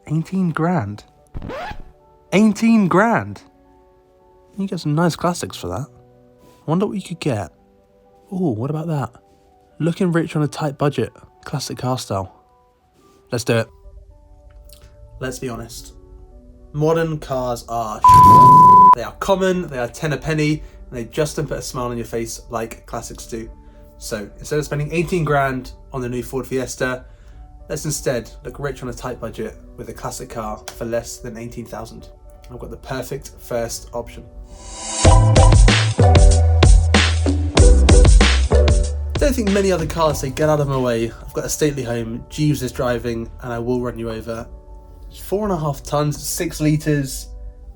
£18,000. 18 grand. You get some nice classics for that. I wonder what you could get. Oh, what about that? Looking rich on a tight budget. Classic car style. Let's do it. Let's be honest. Modern cars are They are common, they are 10 a penny, and they just don't put a smile on your face like classics do. So instead of spending 18 grand on the new Ford Fiesta, let's instead look rich on a tight budget with a classic car for less than 18,000. I've got the perfect first option. Don't think many other cars say get out of my way. I've got a stately home, Jeeves is driving, and I will run you over. It's 4.5 tons, 6 litres,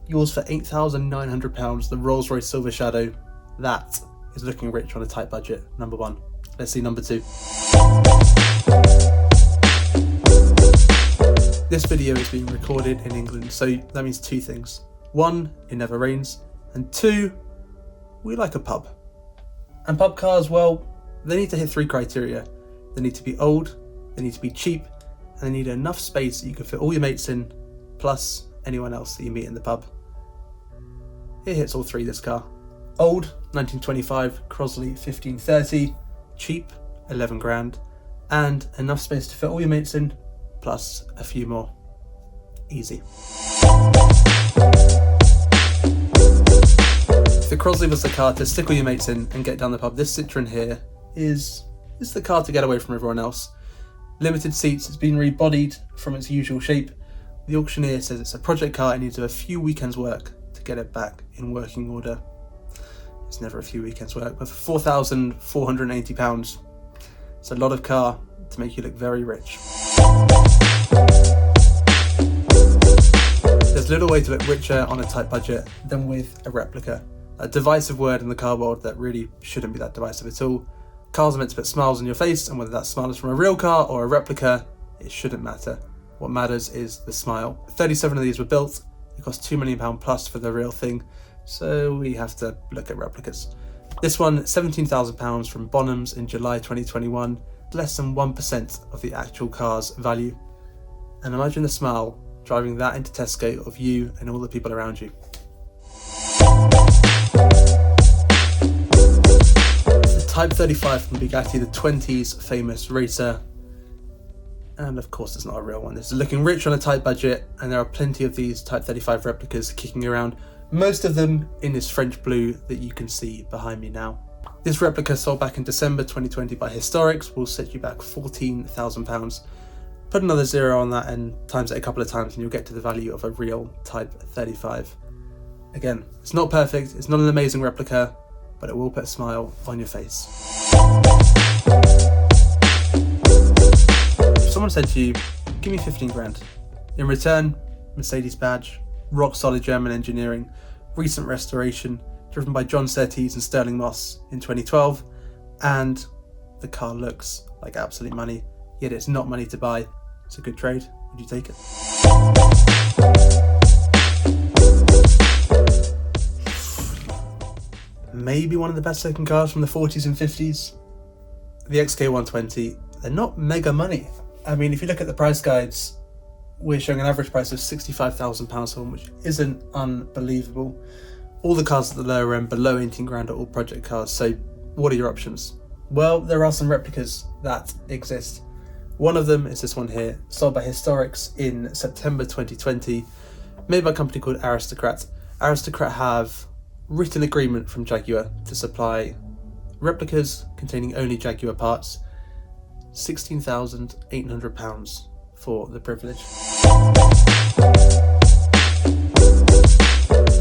yours for £8,900, the Rolls-Royce Silver Shadow. That is looking rich on a tight budget, number one. Let's see number two. This video is being recorded in England, so that means two things. One, it never rains, and two, we like a pub. And pub cars, well, they need to hit 3 criteria. They need to be old, they need to be cheap, and they need enough space that you can fit all your mates in, plus anyone else that you meet in the pub. It hits all 3, this car. Old, 1925 Crosley 1530, cheap, 11 grand, and enough space to fit all your mates in, plus a few more. Easy. If the Crosley was the car to stick all your mates in and get down the pub, this Citroen here is the car to get away from everyone else. Limited seats, it's been rebodied from its usual shape. The auctioneer says it's a project car and needs a few weekends work to get it back in working order. It's never a few weekends work, but for £4,480, it's a lot of car to make you look very rich. There's little way to look richer on a tight budget than with a replica. A divisive word in the car world that really shouldn't be that divisive at all. Cars are meant to put smiles on your face, and whether that smile is from a real car or a replica, it shouldn't matter. What matters is the smile. 37 of these were built. It cost £2 million plus for the real thing, so we have to look at replicas. This one, £17,000 from Bonhams in July 2021, less than 1% of the actual car's value. And imagine the smile driving that into Tesco of you and all the people around you. The Type 35 from Bugatti, the 20s famous racer. And of course it's not a real one. This is looking rich on a tight budget, and there are plenty of these Type 35 replicas kicking around, most of them in this French blue that you can see behind me now. This replica sold back in December 2020 by Historics will set you back £14,000. Put another zero on that and times it a couple of times and you'll get to the value of a real Type 35. Again, it's not perfect, it's not an amazing replica, but it will put a smile on your face. If someone said to you, give me 15 grand. In return, Mercedes badge, rock solid German engineering, recent restoration, driven by John Surtees and Sterling Moss in 2012, and the car looks like absolute money, yet it's not money to buy. It's a good trade. Would you take it? Maybe one of the best looking cars from the 40s and 50s. The XK120, they're not mega money. I mean, if you look at the price guides, we're showing an average price of £65,000 for one, which isn't unbelievable. All the cars at the lower end, below 18 grand, are all project cars. So what are your options? Well, there are some replicas that exist. One of them is this one here, sold by Historics in September 2020, made by a company called Aristocrat. Aristocrat have written agreement from Jaguar to supply replicas containing only Jaguar parts. £16,800 for the privilege.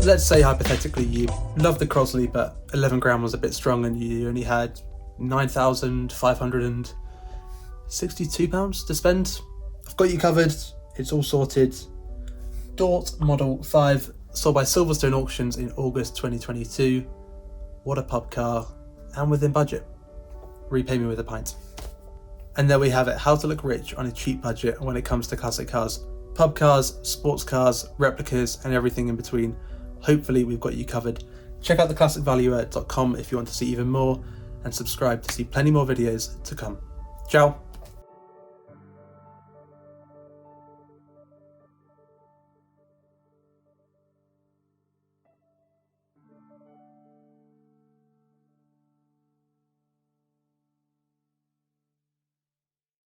Let's say hypothetically you love the Crosley, but 11 grand was a bit strong and you only had £9,562 to spend. I've got you covered, it's all sorted. Dort Model 5, sold by Silverstone Auctions in August 2022. What a pub car, and within budget. Repay me with a pint. And there we have it, how to look rich on a cheap budget when it comes to classic cars. Pub cars, sports cars, replicas, and everything in between. Hopefully we've got you covered. Check out theclassicvaluer.com if you want to see even more. and subscribe to see plenty more videos to come. Ciao!